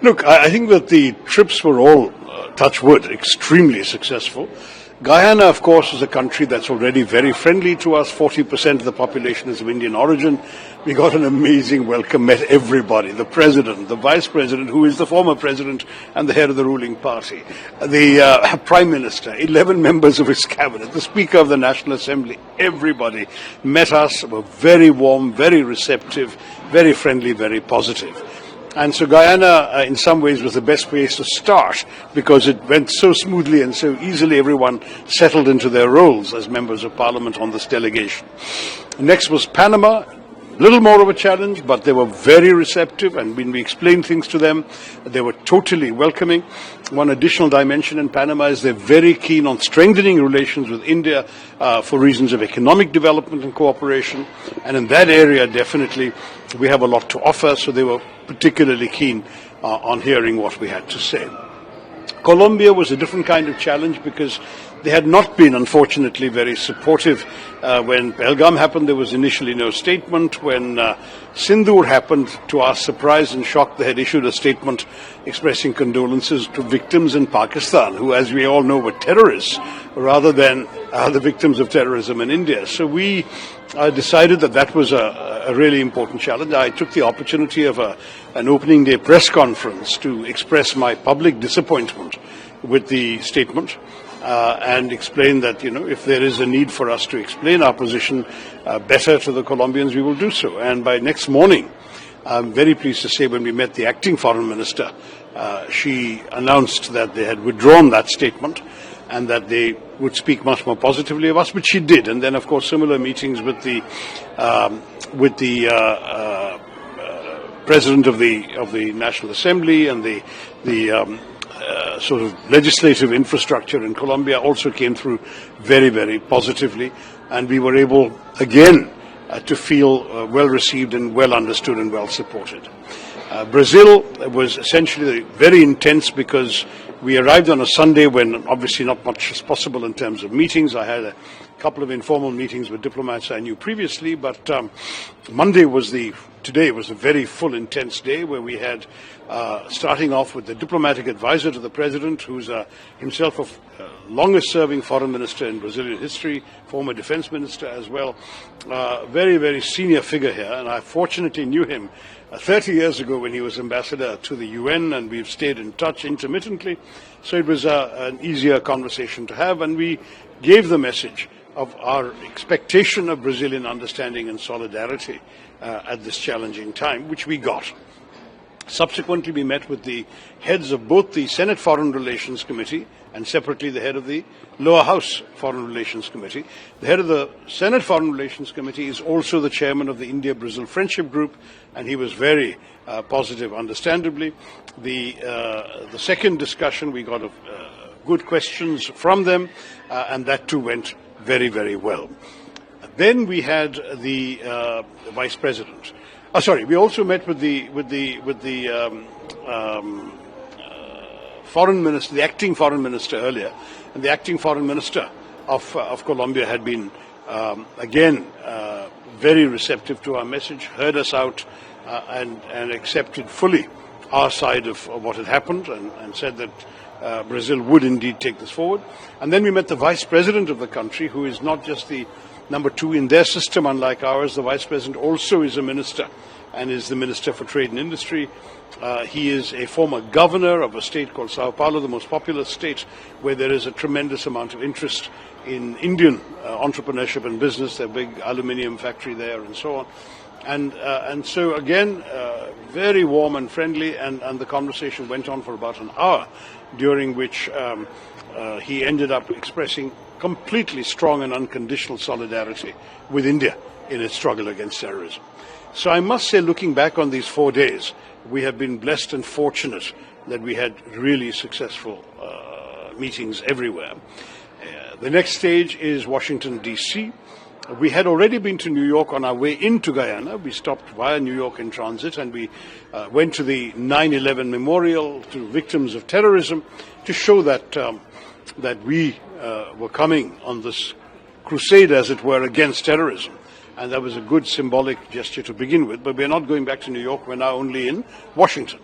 Look, I think that the trips were all, touch wood, extremely successful. Guyana, of course, is a country that's already very friendly to us. 40% of the population is of Indian origin. We got an amazing welcome, met everybody, the president, the vice president, who is the former president and the head of the ruling party, the prime minister, 11 members of his cabinet, the speaker of the National Assembly, everybody met us, were very warm, very receptive, very friendly, very positive. And so Guyana, in some ways, was the best place to start because it went so smoothly and so easily. Everyone settled into their roles as members of parliament on this delegation. Next was Panama. A little more of a challenge, but they were very receptive, and when we explained things to them, they were totally welcoming. One additional dimension in Panama is they're very keen on strengthening relations with India for reasons of economic development and cooperation, and in that area, definitely, we have a lot to offer, so they were particularly keen on hearing what we had to say. Colombia was a different kind of challenge because they had not been, unfortunately, very supportive. When Pahalgam happened, there was initially no statement. When Sindoor happened, to our surprise and shock, they had issued a statement expressing condolences to victims in Pakistan, who, as we all know, were terrorists, rather than the victims of terrorism in India. So we decided that that was a really important challenge. I took the opportunity of an opening day press conference to express my public disappointment with the statement. And explain that, if there is a need for us to explain our position better to the Colombians, we will do so. And by next morning, I'm very pleased to say when we met the acting foreign minister, she announced that they had withdrawn that statement and that they would speak much more positively of us, which she did. And then, of course, similar meetings with the president of the National Assembly and the sort of legislative infrastructure in Colombia also came through very, very positively, and we were able again to feel well received and well understood and well supported. Brazil was essentially very intense because we arrived on a Sunday when obviously not much is possible in terms of meetings. I had a couple of informal meetings with diplomats I knew previously, but today was a very full, intense day where we had, starting off with the diplomatic advisor to the president, who's himself a longest-serving foreign minister in Brazilian history, former defense minister as well, very, very senior figure here, and I fortunately knew him 30 years ago when he was ambassador to the UN, and we've stayed in touch intermittently, so it was an easier conversation to have, and we gave the message of our expectation of Brazilian understanding and solidarity at this challenging time, which we got. Subsequently, we met with the heads of both the Senate Foreign Relations Committee and separately the head of the Lower House Foreign Relations Committee. The head of the Senate Foreign Relations Committee is also the chairman of the India-Brazil Friendship Group, and he was very positive, understandably. The second discussion, we got good questions from them, and that too went very, very well. Then we had the vice president. We also met with the foreign minister, the acting foreign minister earlier, and the acting foreign minister of Colombia had been again very receptive to our message, heard us out, and accepted fully our side of what had happened, and said that Brazil would indeed take this forward. And then we met the vice president of the country, who is not just the number two in their system, unlike ours. The vice president also is a minister and is the Minister for Trade and Industry. He is a former governor of a state called Sao Paulo, the most populous state, where there is a tremendous amount of interest in Indian entrepreneurship and business. There's a big aluminium factory there and so on. And so again, very warm and friendly, and the conversation went on for about an hour, during which he ended up expressing completely strong and unconditional solidarity with India in its struggle against terrorism. So I must say, looking back on these 4 days, we have been blessed and fortunate that we had really successful meetings everywhere. The next stage is Washington, D.C. We had already been to New York on our way into Guyana. We stopped via New York in transit, and we went to the 9/11 memorial to victims of terrorism to show that we were coming on this crusade, as it were, against terrorism. And that was a good symbolic gesture to begin with, but we're not going back to New York, we're now only in Washington.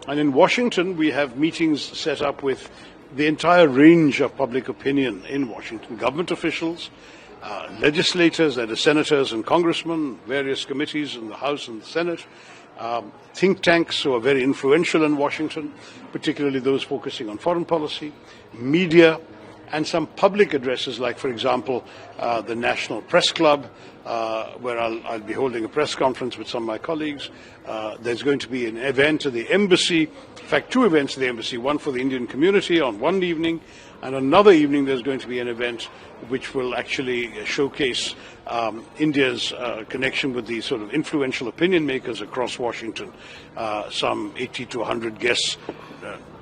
And in Washington, we have meetings set up with the entire range of public opinion in Washington, government officials, legislators, that is senators and congressmen, various committees in the House and the Senate, think tanks who are very influential in Washington, particularly those focusing on foreign policy, media, and some public addresses like, for example, the National Press Club, where I'll be holding a press conference with some of my colleagues. There's going to be an event at the embassy, in fact, two events at the embassy, one for the Indian community on one evening, and another evening there's going to be an event which will actually showcase India's connection with the sort of influential opinion makers across Washington, some 80 to 100 guests.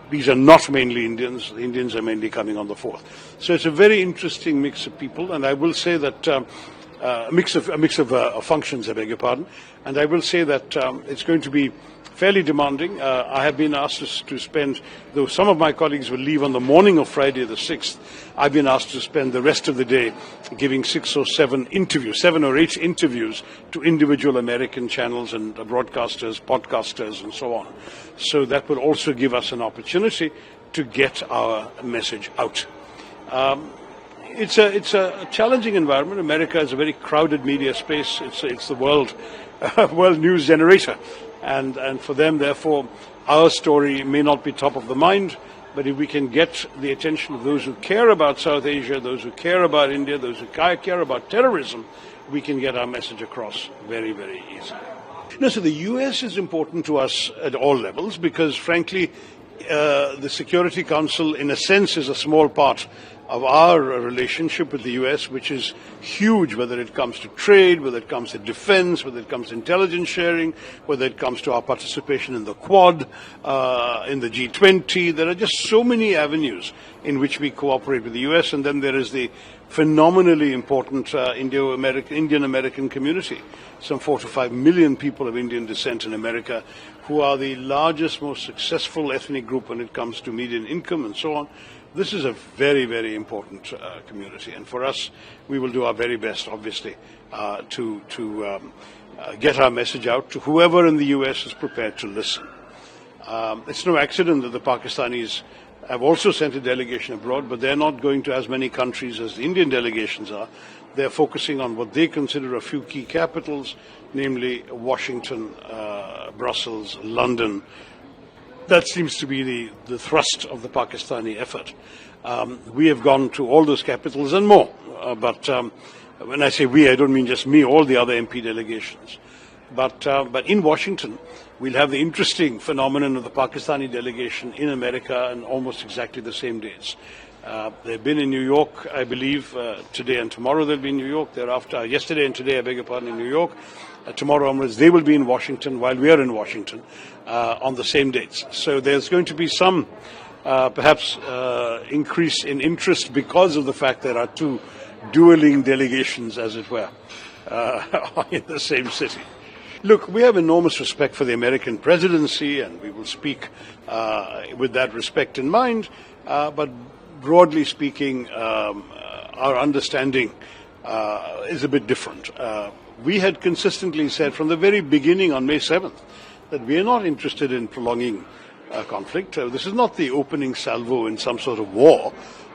These are not mainly Indians. The Indians are mainly coming on the 4th. So it's a very interesting mix of people, and I will say that a mix of functions, I beg your pardon, and I will say that it's going to be fairly demanding. I have been asked to spend, though some of my colleagues will leave on the morning of Friday the 6th, I've been asked to spend the rest of the day giving 7 or 8 interviews to individual American channels and broadcasters, podcasters, and so on. So that will also give us an opportunity to get our message out. It's a challenging environment. America is a very crowded media space. It's the world news generator. And for them, therefore, our story may not be top of the mind, but if we can get the attention of those who care about South Asia, those who care about India, those who care about terrorism, we can get our message across very, very easily. No, so the U.S. is important to us at all levels because, frankly, the Security Council, in a sense, is a small part of our relationship with the U.S., which is huge, whether it comes to trade, whether it comes to defense, whether it comes to intelligence sharing, whether it comes to our participation in the Quad, in the G20. There are just so many avenues in which we cooperate with the U.S., and then there is the phenomenally important Indian-American community, some 4 to 5 million people of Indian descent in America, who are the largest, most successful ethnic group when it comes to median income and so on. This is a very, very important community, and for us, we will do our very best, obviously, to get our message out to whoever in the U.S. is prepared to listen. It's no accident that the Pakistanis have also sent a delegation abroad, but they're not going to as many countries as the Indian delegations are. They're focusing on what they consider a few key capitals, namely Washington, Brussels, London. That seems to be the thrust of the Pakistani effort. We have gone to all those capitals and more. But when I say we, I don't mean just me, all the other MP delegations. But in Washington, we'll have the interesting phenomenon of the Pakistani delegation in America on almost exactly the same dates. They've been in New York, I believe, today and tomorrow they'll be in New York. Thereafter, yesterday and today, I beg your pardon, in New York. Tomorrow onwards, they will be in Washington while we are in Washington on the same dates. So there's going to be some, perhaps, increase in interest because of the fact there are two dueling delegations, as it were, in the same city. Look, we have enormous respect for the American presidency, and we will speak with that respect in mind. But broadly speaking, our understanding is a bit different. We had consistently said from the very beginning on May 7th that we are not interested in prolonging conflict. This is not the opening salvo in some sort of war.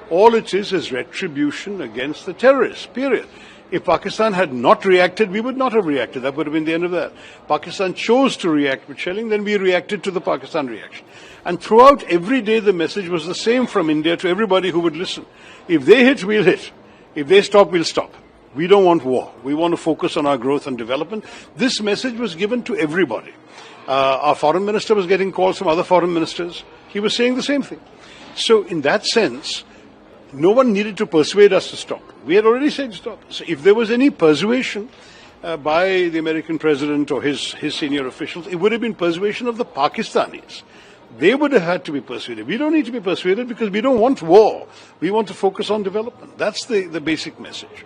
All it is retribution against the terrorists, period. If Pakistan had not reacted, we would not have reacted. That would have been the end of that. Pakistan chose to react with shelling, then we reacted to the Pakistan reaction. And throughout every day, the message was the same from India to everybody who would listen. If they hit, we'll hit. If they stop, we'll stop. We don't want war. We want to focus on our growth and development. This message was given to everybody. Our foreign minister was getting calls from other foreign ministers. He was saying the same thing. So in that sense, no one needed to persuade us to stop. We had already said stop. So if there was any persuasion by the American president or his senior officials, it would have been persuasion of the Pakistanis. They would have had to be persuaded. We don't need to be persuaded because we don't want war. We want to focus on development. That's the basic message.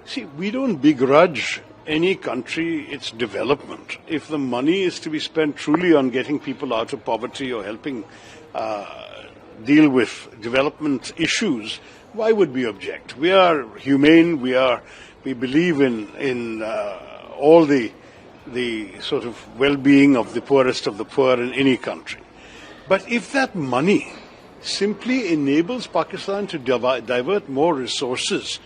See, we don't begrudge any country its development. If the money is to be spent truly on getting people out of poverty or helping deal with development issues, why would we object? We are humane. We believe in all the sort of well-being of the poorest of the poor in any country. But if that money simply enables Pakistan to divert more resources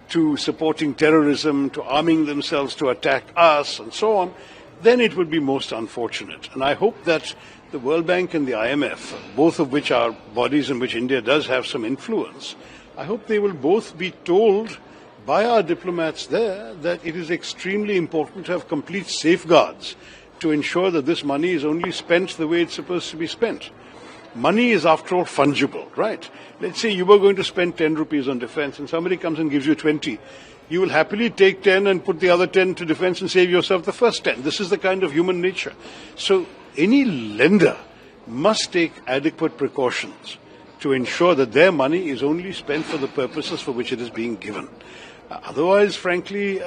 to supporting terrorism, to arming themselves to attack us, and so on, then it would be most unfortunate. And I hope that the World Bank and the IMF, both of which are bodies in which India does have some influence, I hope they will both be told by our diplomats there that it is extremely important to have complete safeguards to ensure that this money is only spent the way it's supposed to be spent. Money is, after all, fungible, right? Let's say you were going to spend 10 rupees on defense and somebody comes and gives you 20. You will happily take 10 and put the other 10 to defense and save yourself the first 10. This is the kind of human nature. So any lender must take adequate precautions to ensure that their money is only spent for the purposes for which it is being given. Otherwise, frankly,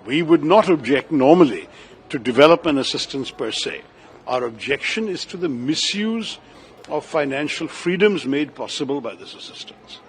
we would not object normally to development assistance per se. Our objection is to the misuse of financial freedoms made possible by this assistance.